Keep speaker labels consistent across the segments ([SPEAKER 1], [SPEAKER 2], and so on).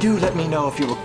[SPEAKER 1] Do let me know if you...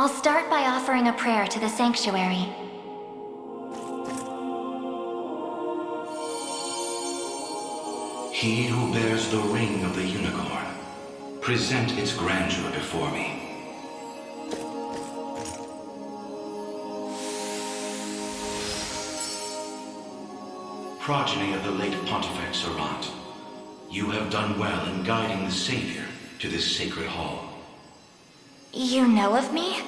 [SPEAKER 2] I'll start by offering a prayer to the sanctuary.
[SPEAKER 3] He who bears the ring of the unicorn, present its grandeur before me. Progeny of the late Pontifex Serant, you have done well in guiding the Savior to this sacred hall.
[SPEAKER 2] You know of me?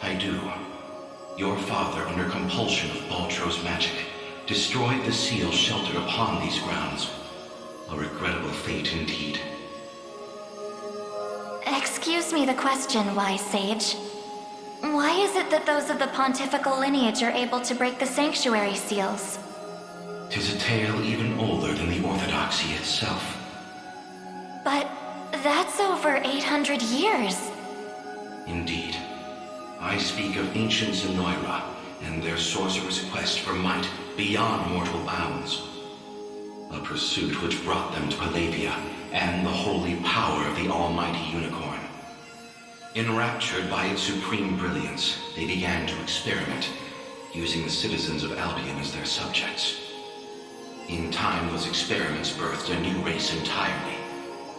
[SPEAKER 3] I do. Your father, under compulsion of Baltro's magic, destroyed the seal sheltered upon these grounds. A regrettable fate indeed.
[SPEAKER 2] Excuse me the question, wise sage. Why is it that those of the pontifical lineage are able to break the sanctuary seals?
[SPEAKER 3] 'Tis a tale even older than the orthodoxy itself.
[SPEAKER 2] But that's over 800 years.
[SPEAKER 3] Indeed. I speak of ancient Zenoiran and their sorcerer's quest for might beyond mortal bounds. A pursuit which brought them to Palavia and the holy power of the almighty Unicorn. Enraptured by its supreme brilliance, they began to experiment, using the citizens of Albion as their subjects. In time, those experiments birthed a new race entirely.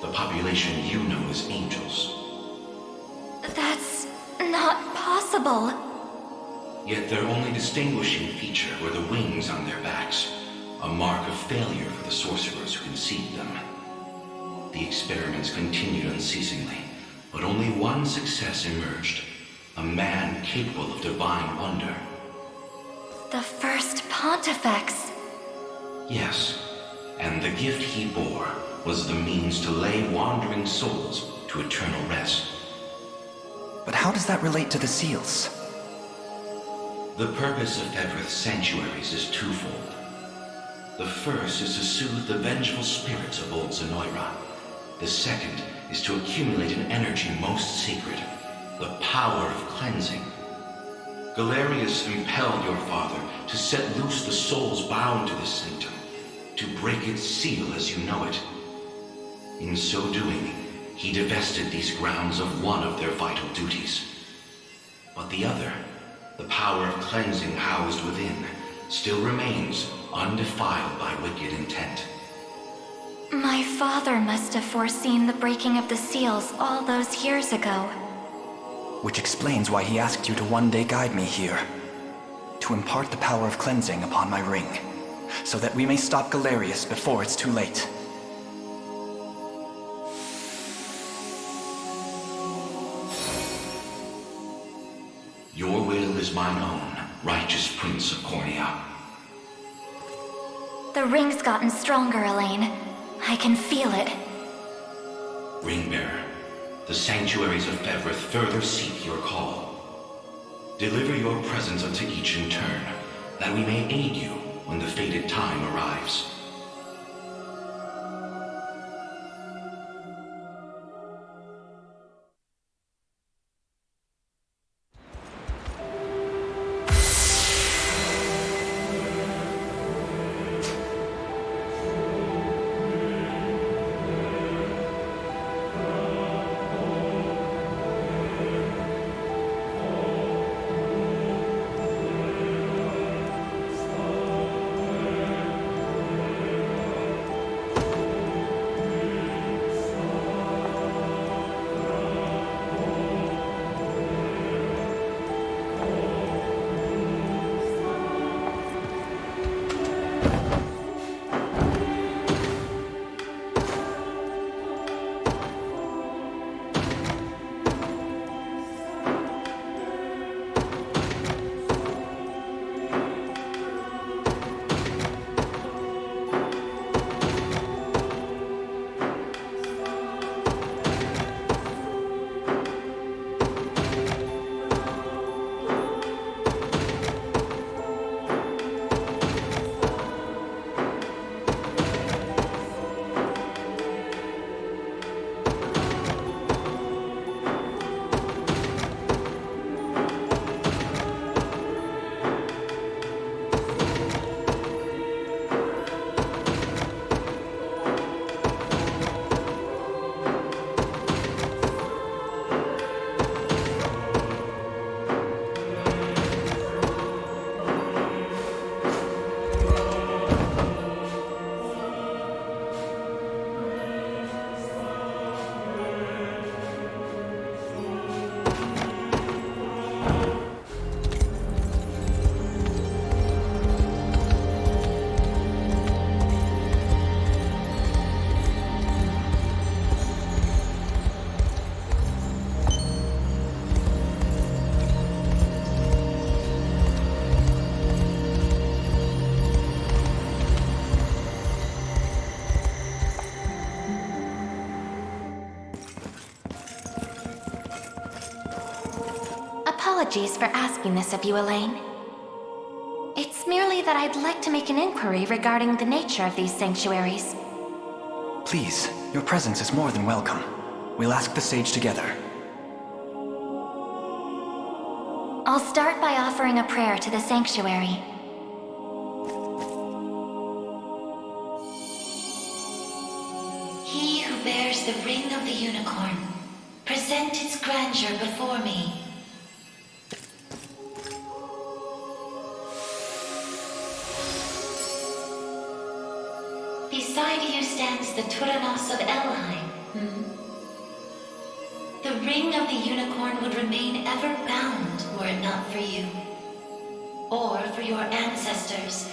[SPEAKER 3] The population you know as angels.
[SPEAKER 2] That's not possible.
[SPEAKER 3] Yet their only distinguishing feature were the wings on their backs, a mark of failure for the sorcerers who conceived them. The experiments continued unceasingly, but only one success emerged. A man capable of divine wonder.
[SPEAKER 2] The first pontifex.
[SPEAKER 3] Yes, and the gift he bore was the means to lay wandering souls to eternal rest.
[SPEAKER 1] But how does that relate to the seals?
[SPEAKER 3] The purpose of Fevrith's sanctuaries is twofold. The first is to soothe the vengeful spirits of old Zenoiran. The second is to accumulate an energy most sacred, the power of cleansing. Galerius impelled your father to set loose the souls bound to this sanctum, to break its seal as you know it. In so doing, he divested these grounds of one of their vital duties. But the other, the power of cleansing housed within, still remains undefiled by wicked intent.
[SPEAKER 2] My father must have foreseen the breaking of the seals all those years ago.
[SPEAKER 1] Which explains why he asked you to one day guide me here. To impart the power of cleansing upon my ring, so that we may stop Galerius before it's too late.
[SPEAKER 3] Your will is mine own, righteous Prince of Cornea.
[SPEAKER 2] The ring's gotten stronger, Alain. I can feel it.
[SPEAKER 3] Ringbearer, the sanctuaries of Fevrith further seek your call. Deliver your presence unto each in turn, that we may aid you when the fated time arrives.
[SPEAKER 2] apologies for asking this of you, Alain. It's merely that I'd like to make an inquiry regarding the nature of these sanctuaries.
[SPEAKER 1] Please, your presence is more than welcome. We'll ask the sage together.
[SPEAKER 2] I'll start by offering a prayer to the sanctuary. He who bears the ring of the unicorn, present its grandeur before me. Beside you stands the Tyrannos of Elheim. The ring of the unicorn would remain ever bound were it not for you. Or for your ancestors,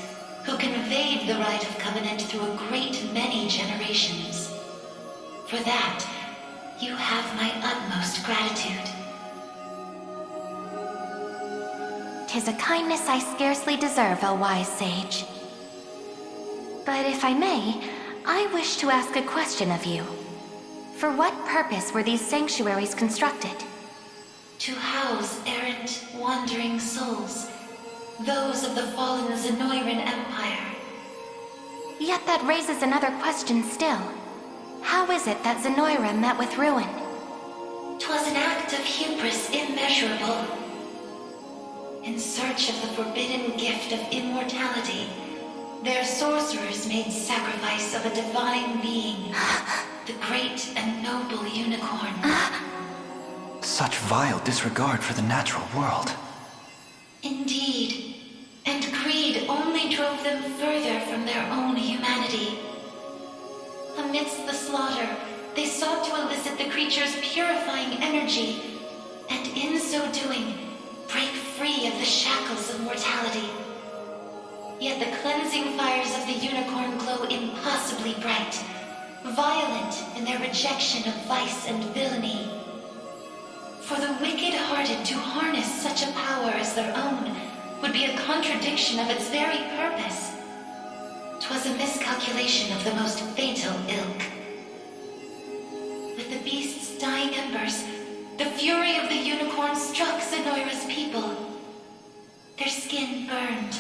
[SPEAKER 2] who conveyed the rite of covenant through a great many generations. For that, you have my utmost gratitude. 'Tis a kindness I scarcely deserve, O wise sage. But if I may, I wish to ask a question of you. For what purpose were these sanctuaries constructed? To house errant, wandering souls, those of the fallen Zenoiran Empire. Yet that raises another question still. How is it that Zenoira met with ruin? 'Twas an act of hubris immeasurable. In search of the forbidden gift of immortality, their sorcerers made sacrifice of a divine being, the great and noble unicorn.
[SPEAKER 1] Such vile disregard for the natural world.
[SPEAKER 2] Indeed, and greed only drove them further from their own humanity. Amidst the slaughter, they sought to elicit the creature's purifying energy, and in so doing, break free of the shackles of mortality. Yet the cleansing fires of the unicorn glow impossibly bright, violent in their rejection of vice and villainy. For the wicked-hearted to harness such a power as their own would be a contradiction of its very purpose. 'Twas a miscalculation of the most fatal ilk. With the beast's dying embers, the fury of the unicorn struck Zenoira's people. Their skin burned,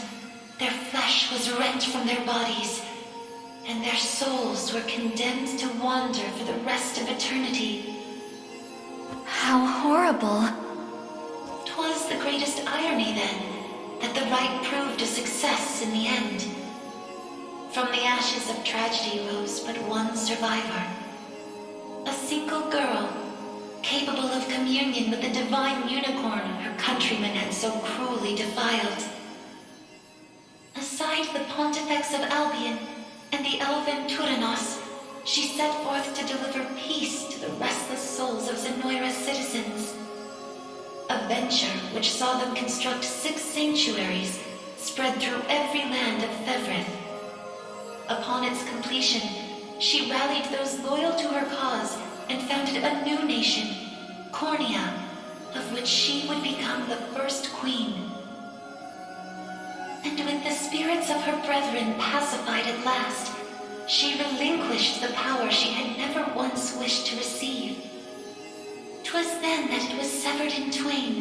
[SPEAKER 2] their flesh was rent from their bodies, and their souls were condemned to wander for the rest of eternity. How horrible. 'Twas the greatest irony, then, that the rite proved a success in the end. From the ashes of tragedy rose but one survivor. A single girl, capable of communion with the divine unicorn her countrymen had so cruelly defiled. Aside the Pontifex of Albion and the elven Tyrannos, she set forth to deliver peace to the restless souls of Zenoira's citizens. A venture which saw them construct 6 sanctuaries spread through every land of Fevrith. Upon its completion, she rallied those loyal to her cause and founded a new nation, Cornea, of which she would become the first queen. And with the spirits of her brethren pacified at last, she relinquished the power she had never once wished to receive. 'Twas then that it was severed in twain,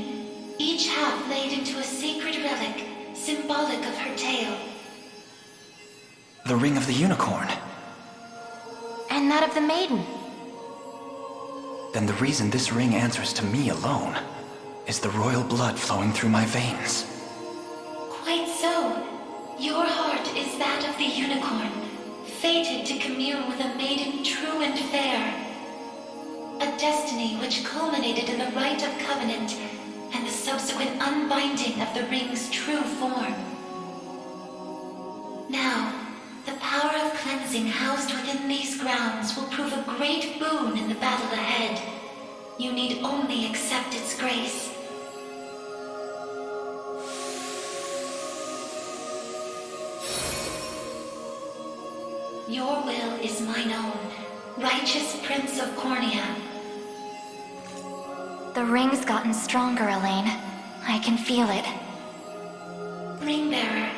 [SPEAKER 2] each half laid into a sacred relic, symbolic of her tale.
[SPEAKER 1] The ring of the unicorn.
[SPEAKER 2] And that of the maiden.
[SPEAKER 1] Then the reason this ring answers to me alone is the royal blood flowing through my veins.
[SPEAKER 2] Quite so. Your heart is that of the unicorn, fated to commune with a maiden true and fair. A destiny which culminated in the rite of covenant and the subsequent unbinding of the ring's true form. Now, the power of cleansing housed within these grounds will prove a great boon in the battle ahead. You need only accept its grace. Your will is mine own, righteous Prince of Cornea. The ring's gotten stronger, Alain. I can feel it. Ringbearer,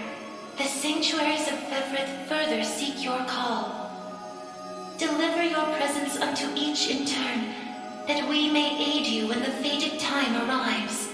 [SPEAKER 2] the sanctuaries of Fevrith further seek your call. Deliver your presence unto each in turn, that we may aid you when the fated time arrives.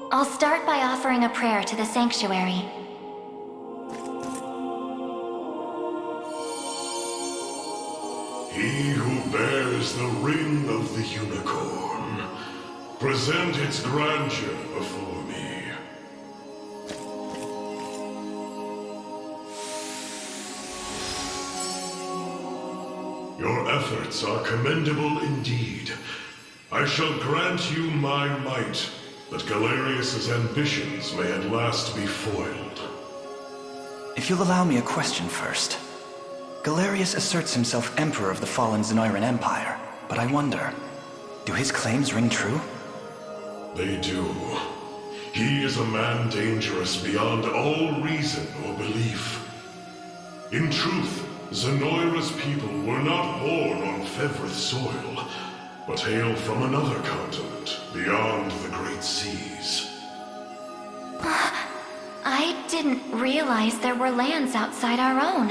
[SPEAKER 2] I'll start by offering a prayer to the sanctuary.
[SPEAKER 4] He who bears the ring of the unicorn, present its grandeur before me. Your efforts are commendable indeed. I shall grant you my might, that Galerius's ambitions may at last be foiled.
[SPEAKER 1] If you'll allow me a question first. Galerius asserts himself Emperor of the fallen Zenoiran Empire, but I wonder, do his claims ring true?
[SPEAKER 4] They do. He is a man dangerous beyond all reason or belief. In truth, Zenoira's people were not born on Fevrith soil, but hail from another continent, beyond the Great Seas.
[SPEAKER 2] I didn't realize there were lands outside our own.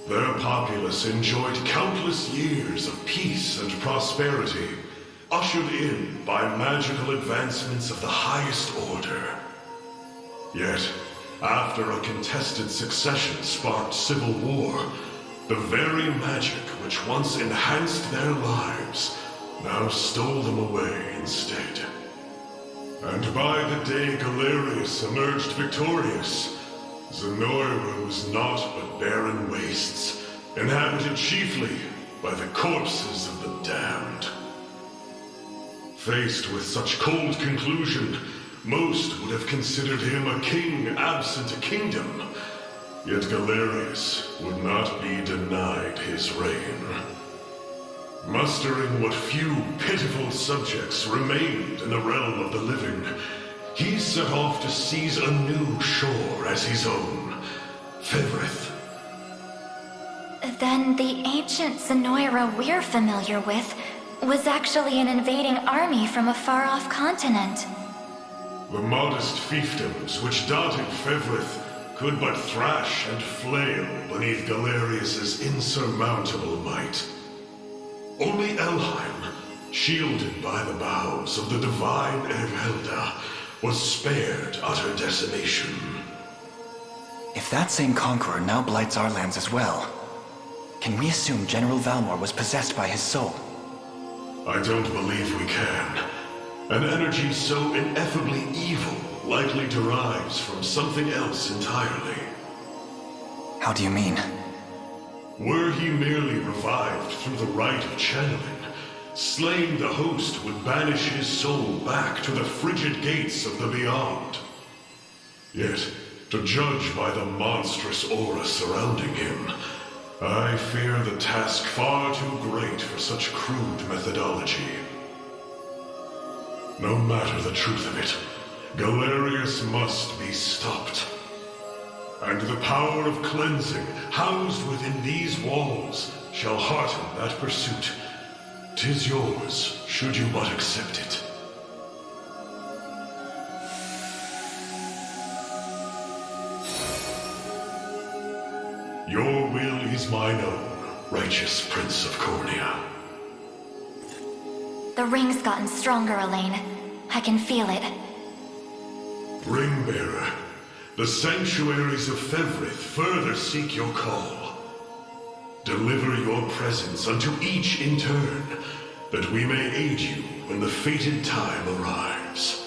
[SPEAKER 4] Their populace enjoyed countless years of peace and prosperity, ushered in by magical advancements of the highest order. Yet, after a contested succession sparked civil war, the very magic which once enhanced their lives now stole them away instead. And by the day Galerius emerged victorious, Zenoira was naught but barren wastes, inhabited chiefly by the corpses of the damned. Faced with such cold conclusion, most would have considered him a king absent a kingdom. Yet Galerius would not be denied his reign. Mustering what few pitiful subjects remained in the realm of the living, he set off to seize a new shore as his own, Fevrith.
[SPEAKER 2] Then the ancient Zenoira we're familiar with was actually an invading army from a far-off continent.
[SPEAKER 4] The modest fiefdoms which dotted Fevrith could but thrash and flail beneath Galerius's insurmountable might. Only Elheim, shielded by the boughs of the divine Erhelda, was spared utter decimation.
[SPEAKER 1] If that same conqueror now blights our lands as well, can we assume General Valmor was possessed by his soul?
[SPEAKER 4] I don't believe we can. An energy so ineffably evil likely derives from something else entirely.
[SPEAKER 1] How do you mean?
[SPEAKER 4] Were he merely revived through the rite of channeling, slaying the host would banish his soul back to the frigid gates of the beyond. Yet, to judge by the monstrous aura surrounding him, I fear the task far too great for such crude methodology. No matter the truth of it, Galerius must be stopped. And the power of cleansing housed within these walls shall hearten that pursuit. 'Tis yours, should you but accept it. Your will is mine own, righteous Prince of Cornea.
[SPEAKER 2] The ring's gotten stronger, Alain. I can feel it.
[SPEAKER 4] Ringbearer, the sanctuaries of Fevrith further seek your call. Deliver your presence unto each in turn, that we may aid you when the fated time arrives.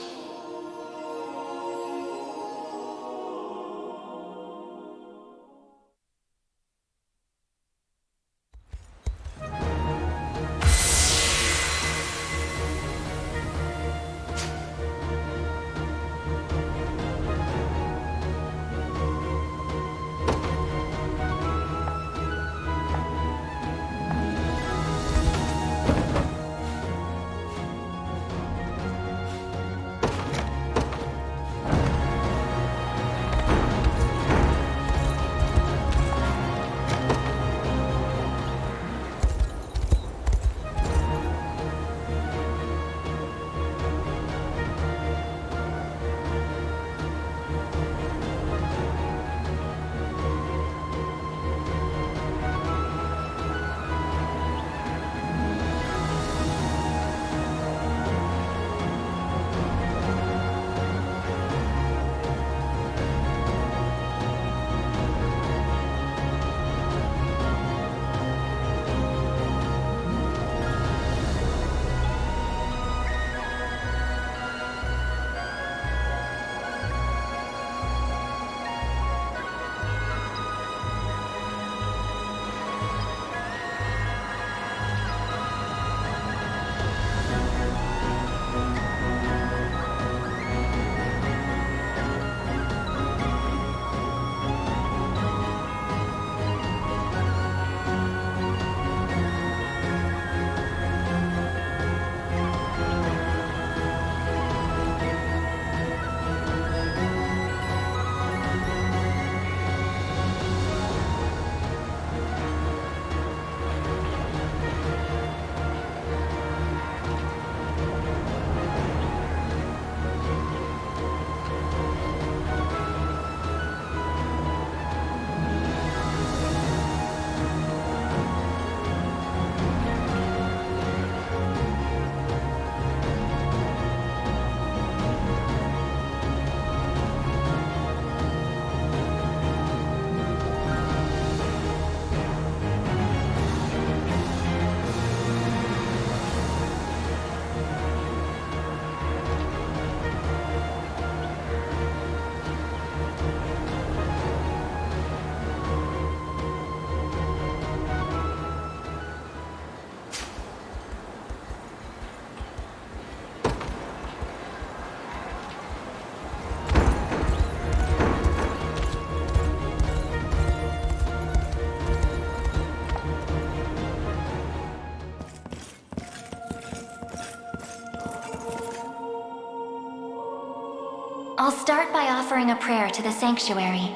[SPEAKER 2] I'll start by offering a prayer to the sanctuary.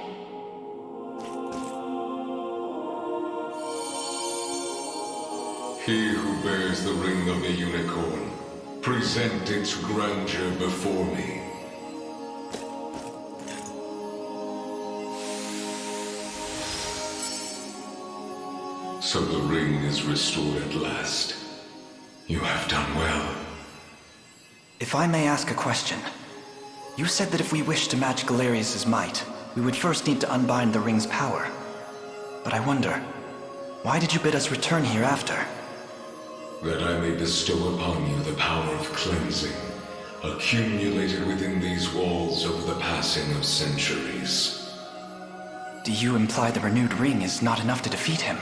[SPEAKER 5] He who bears the ring of the unicorn, present its grandeur before me. So the ring is restored at last. You have done well.
[SPEAKER 1] If I may ask a question. You said that if we wished to match Galerius' might, we would first need to unbind the ring's power. But I wonder, why did you bid us return here after?
[SPEAKER 5] That I may bestow upon you the power of cleansing, accumulated within these walls over the passing of centuries.
[SPEAKER 1] Do you imply the renewed ring is not enough to defeat him?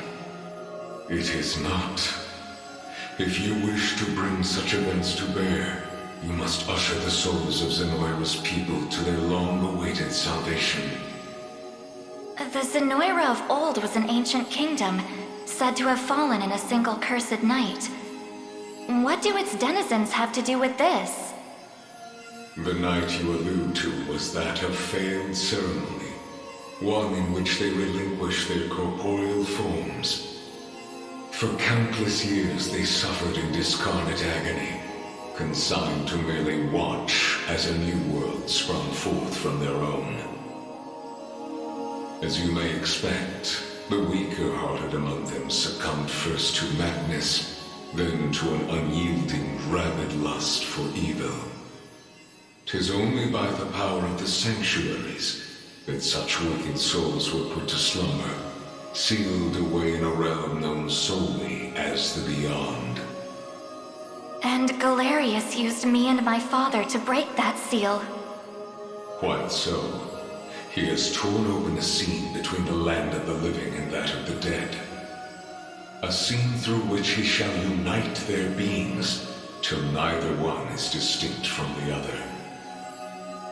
[SPEAKER 5] It is not. If you wish to bring such events to bear, you must usher the souls of Zenoira's people to their long-awaited salvation.
[SPEAKER 2] The Zenoira of old was an ancient kingdom, said to have fallen in a single cursed night. What do its denizens have to do with this?
[SPEAKER 5] The night you allude to was that of failed ceremony, one in which they relinquished their corporeal forms. For countless years they suffered in discarnate agony, consigned to merely watch as a new world sprung forth from their own. As you may expect, the weaker-hearted among them succumbed first to madness, then to an unyielding, rabid lust for evil. 'Tis only by the power of the sanctuaries that such wicked souls were put to slumber, sealed away in a realm known solely as the Beyond.
[SPEAKER 2] And Galerius used me and my father to break that seal.
[SPEAKER 5] Quite so. He has torn open a seam between the land of the living and that of the dead. A seam through which he shall unite their beings, till neither one is distinct from the other.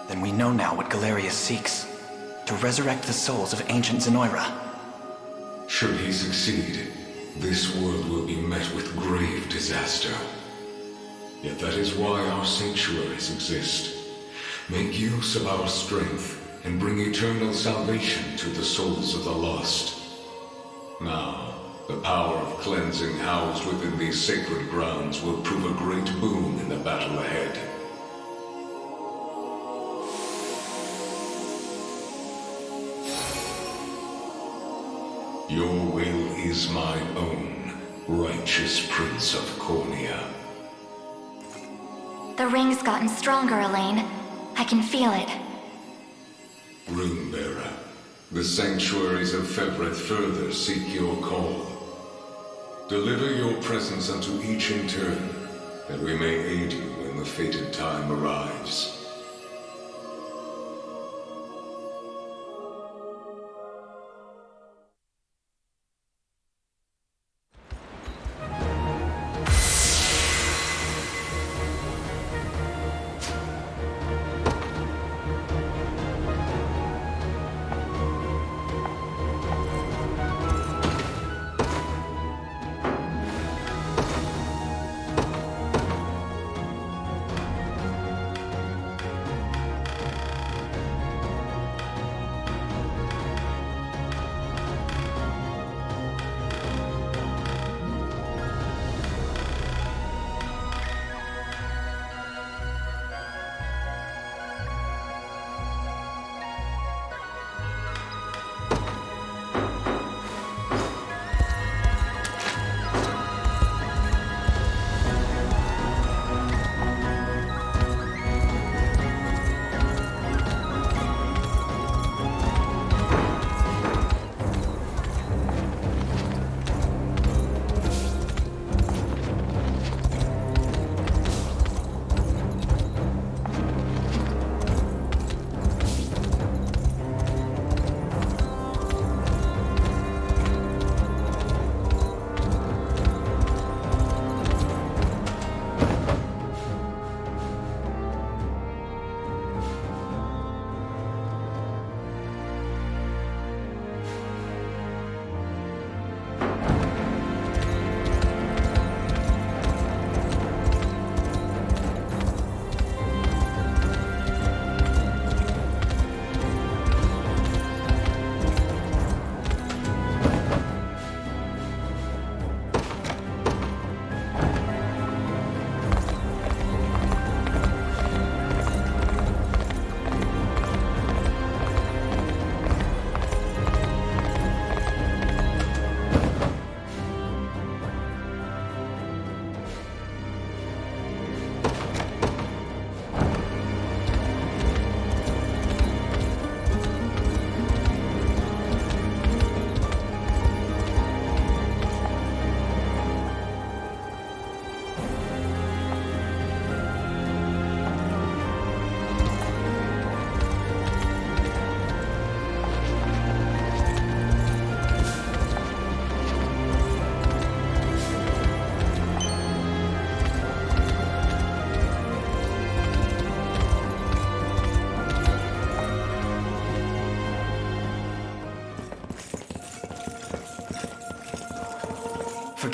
[SPEAKER 1] Then we know now what Galerius seeks. To resurrect the souls of ancient Zenoira.
[SPEAKER 5] Should he succeed, this world will be met with grave disaster. Yet that is why our sanctuaries exist. Make use of our strength and bring eternal salvation to the souls of the lost. Now, the power of cleansing housed within these sacred grounds will prove a great boon in the battle ahead. Your will is mine own, righteous Prince of Cornea.
[SPEAKER 2] The ring's gotten stronger, Alain. I can feel it.
[SPEAKER 5] Runebearer, the sanctuaries of Fevrith further seek your call. Deliver your presence unto each in turn, that we may aid you when the fated time arrives.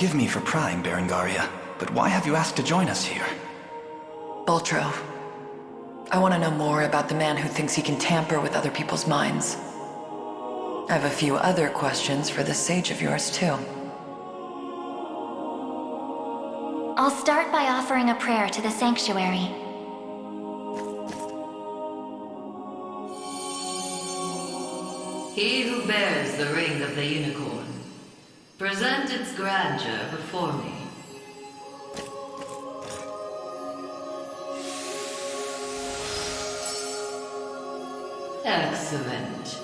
[SPEAKER 1] Forgive me for prying, Berengaria, but why have you asked to join us here?
[SPEAKER 6] Baltro, I want to know more about the man who thinks he can tamper with other people's minds. I have a few other questions for this sage of yours, too.
[SPEAKER 2] I'll start by offering a prayer to the sanctuary.
[SPEAKER 7] He who bears the ring of the unicorn, present its grandeur before me. Excellent.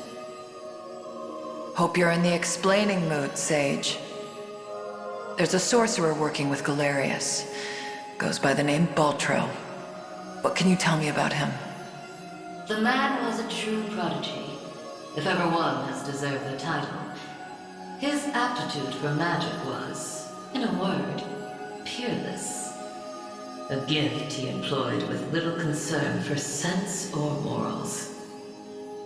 [SPEAKER 6] Hope you're in the explaining mood, Sage. There's a sorcerer working with Galerius. Goes by the name Baltro. What can you tell me about him?
[SPEAKER 7] The man was a true prodigy, if ever one has deserved the title. His aptitude for magic was, in a word, peerless. A gift he employed with little concern for sense or morals.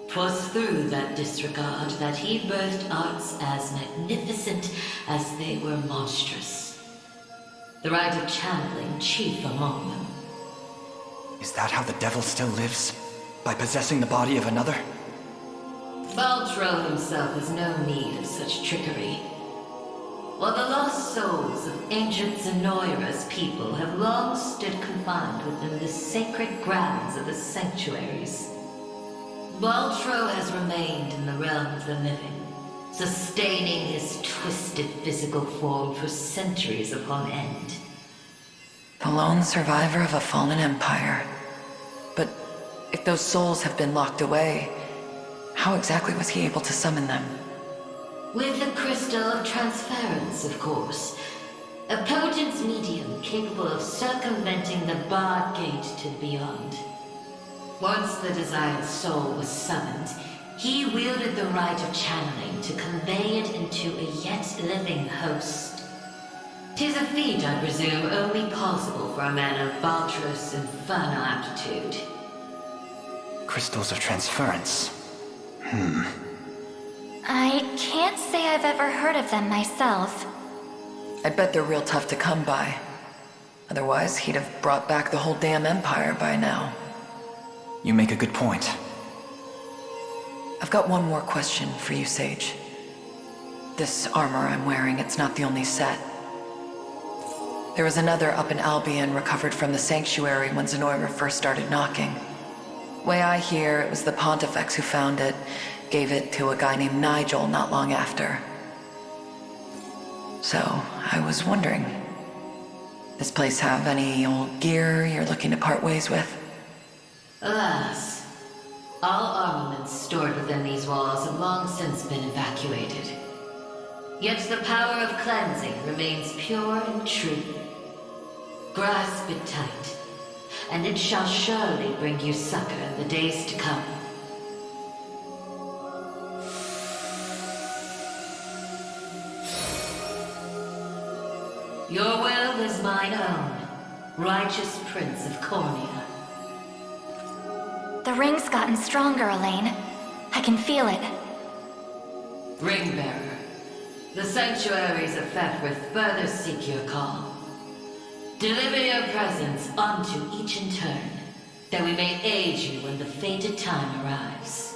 [SPEAKER 7] 'Twas through that disregard that he birthed arts as magnificent as they were monstrous. The rite of channeling chief among them.
[SPEAKER 1] Is that how the devil still lives? By possessing the body of another?
[SPEAKER 7] Baltro himself has no need of such trickery. While the lost souls of ancient Zenoira's people have long stood confined within the sacred grounds of the sanctuaries, Baltro has remained in the realm of the living, sustaining his twisted physical form for centuries upon end.
[SPEAKER 6] The lone survivor of a fallen empire. But if those souls have been locked away, how exactly was he able to summon them?
[SPEAKER 7] With the crystal of transference, of course. A potent medium capable of circumventing the barred gate to the beyond. Once the desired soul was summoned, he wielded the rite of channeling to convey it into a yet living host. 'Tis a feat, I presume, only possible for a man of Baltro's infernal aptitude.
[SPEAKER 1] Crystals of transference.
[SPEAKER 2] I can't say I've ever heard of them myself.
[SPEAKER 6] I bet they're real tough to come by. Otherwise, he'd have brought back the whole damn empire by now.
[SPEAKER 1] You make a good point.
[SPEAKER 6] I've got one more question for you, Sage. This armor I'm wearing, it's not the only set. There was another up in Albion recovered from the sanctuary when Zenoira first started knocking. Way I hear, it was the Pontifex who found it, gave it to a guy named Nigel not long after. So, I was wondering, this place have any old gear you're looking to part ways with?
[SPEAKER 7] Alas, all armaments stored within these walls have long since been evacuated. Yet the power of cleansing remains pure and true. Grasp it tight, and it shall surely bring you succor in the days to come. Your will is mine own, righteous Prince of Cornea.
[SPEAKER 2] The ring's gotten stronger, Alain. I can feel it.
[SPEAKER 7] Ringbearer, the sanctuaries of Fevrith further seek your call. Deliver your presence unto each in turn, that we may aid you when the fated time arrives.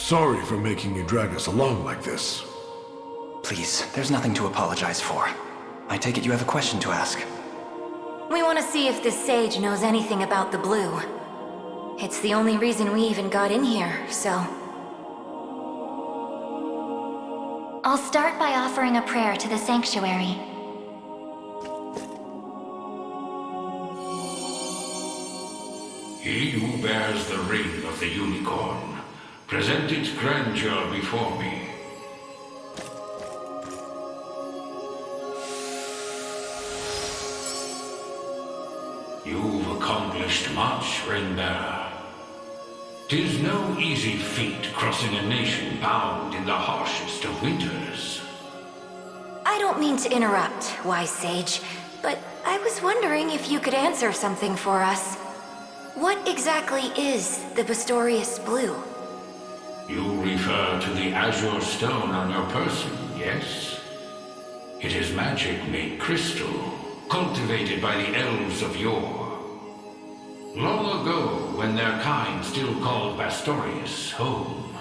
[SPEAKER 4] Sorry for making you drag us along like this.
[SPEAKER 1] Please, there's nothing to apologize for. I take it you have a question to ask.
[SPEAKER 2] We want to see if this sage knows anything about the blue. It's the only reason we even got in here, so... I'll start by offering a prayer to the sanctuary.
[SPEAKER 8] He who bears the ring of the unicorn, present its grandeur before me. You've accomplished much, Ring-bearer. 'Tis no easy feat crossing a nation bound in the harshest of winters.
[SPEAKER 2] I don't mean to interrupt, wise sage, but I was wondering if you could answer something for us. What exactly is the Bastorius Blue?
[SPEAKER 8] You refer to the azure stone on your person, yes? It is magic made crystal, cultivated by the elves of yore. Long ago, when their kind still called Bastorius home.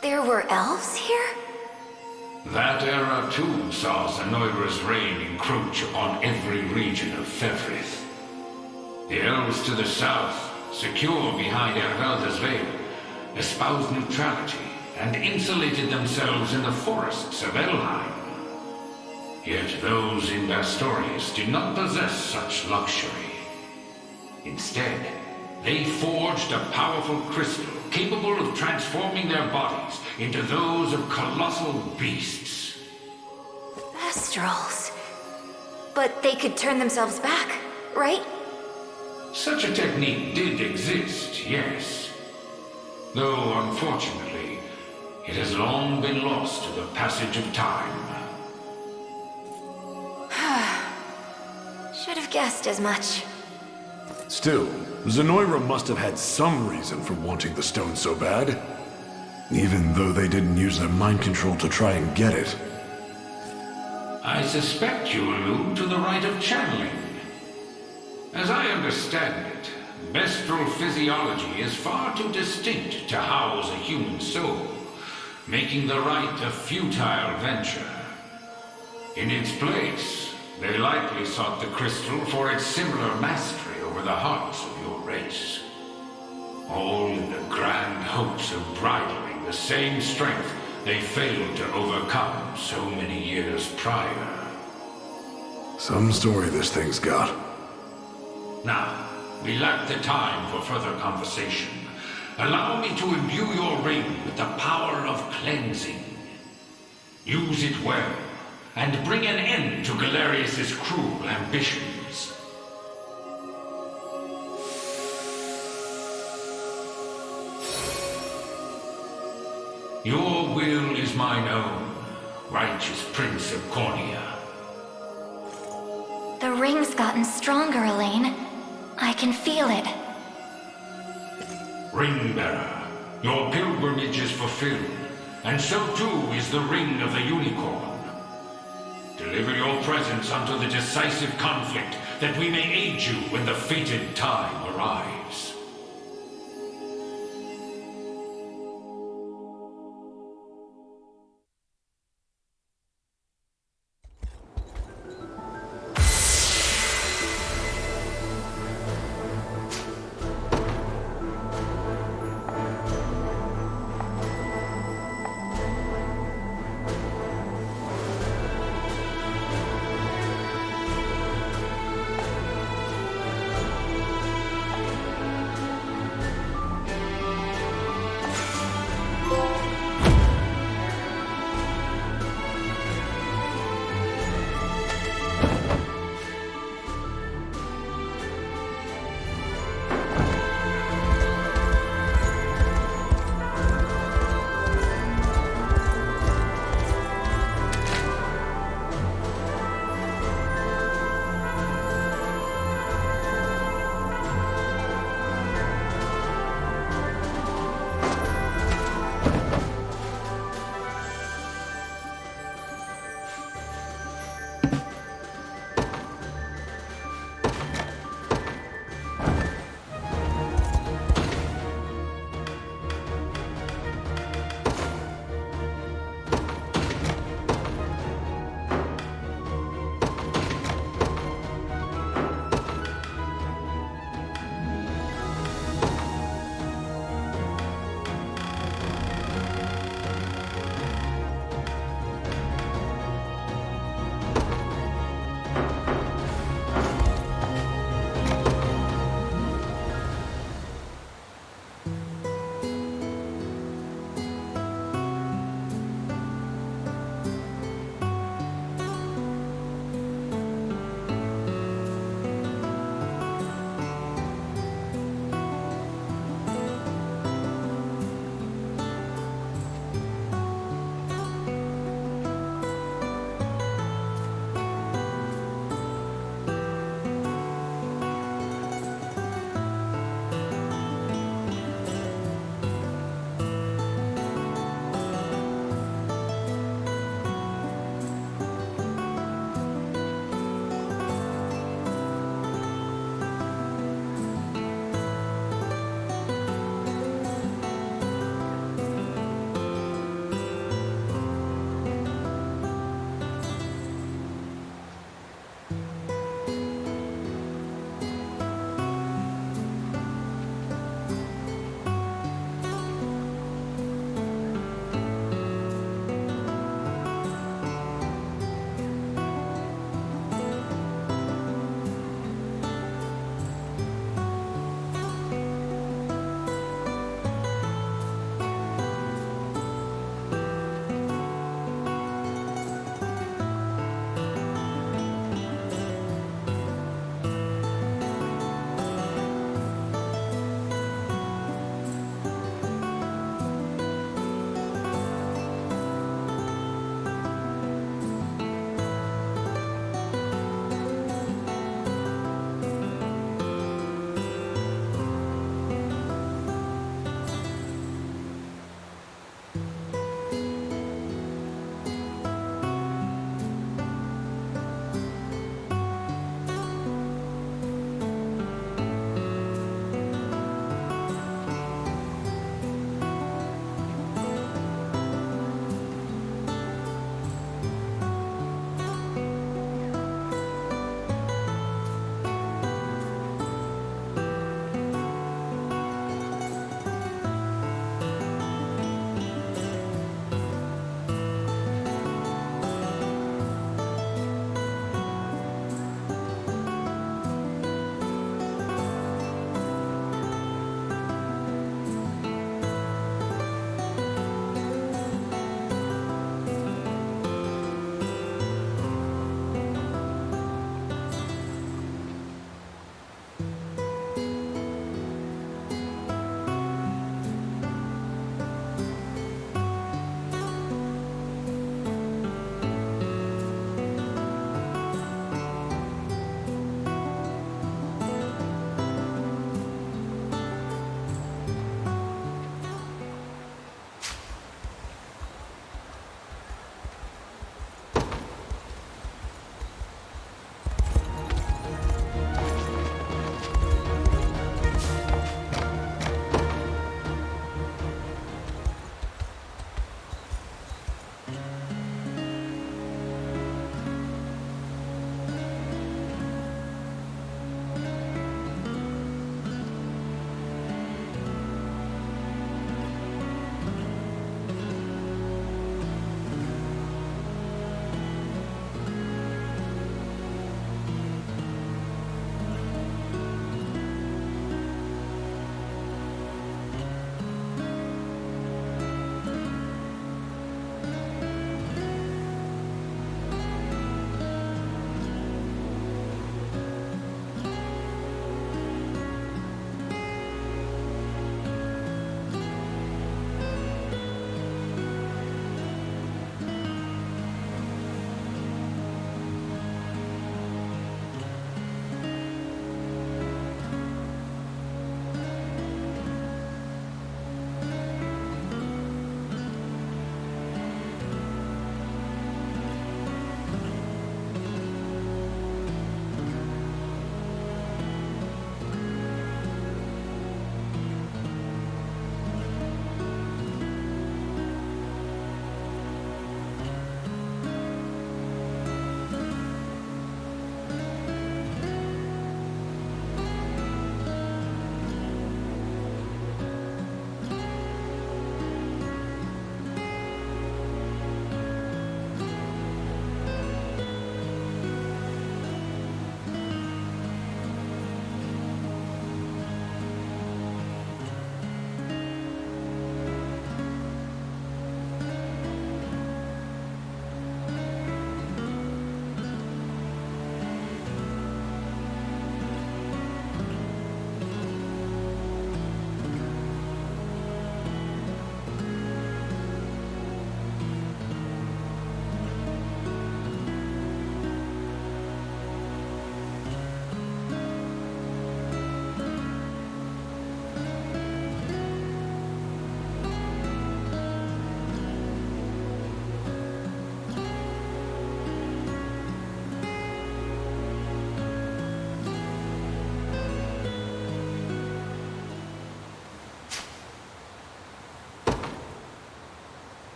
[SPEAKER 2] There were elves here?
[SPEAKER 8] That era too saw Zenoiran's reign encroach upon every region of Fevrith. The elves to the south, secure behind Ervelda's veil, espoused neutrality and insulated themselves in the forests of Elheim. Yet those in Bastorius did not possess such luxury. Instead, they forged a powerful crystal capable of transforming their bodies into those of colossal beasts.
[SPEAKER 2] Astrals. But they could turn themselves back, right?
[SPEAKER 8] Such a technique did exist, yes. Though, unfortunately, it has long been lost to the passage of time.
[SPEAKER 2] Should have guessed as much.
[SPEAKER 4] Still, Zenoiran must have had some reason for wanting the stone so bad. Even though they didn't use their mind control to try and get it.
[SPEAKER 8] I suspect you allude to the rite of channeling. As I understand it, bestral physiology is far too distinct to house a human soul, making the rite a futile venture. In its place, they likely sought the crystal for its similar mastery over the hearts of your race. All in the grand hopes of bridling the same strength they failed to overcome so many years prior.
[SPEAKER 4] Some story this thing's got.
[SPEAKER 8] Now, we lack the time for further conversation. Allow me to imbue your ring with the power of cleansing. Use it well, and bring an end to Galerius's cruel ambitions. Your will is mine own, righteous Prince of Cornea.
[SPEAKER 2] The ring's gotten stronger, Alain. I can feel it.
[SPEAKER 8] Ring-bearer, your pilgrimage is fulfilled, and so too is the ring of the unicorn. Deliver your presence unto the decisive conflict, that we may aid you when the fated time arrives.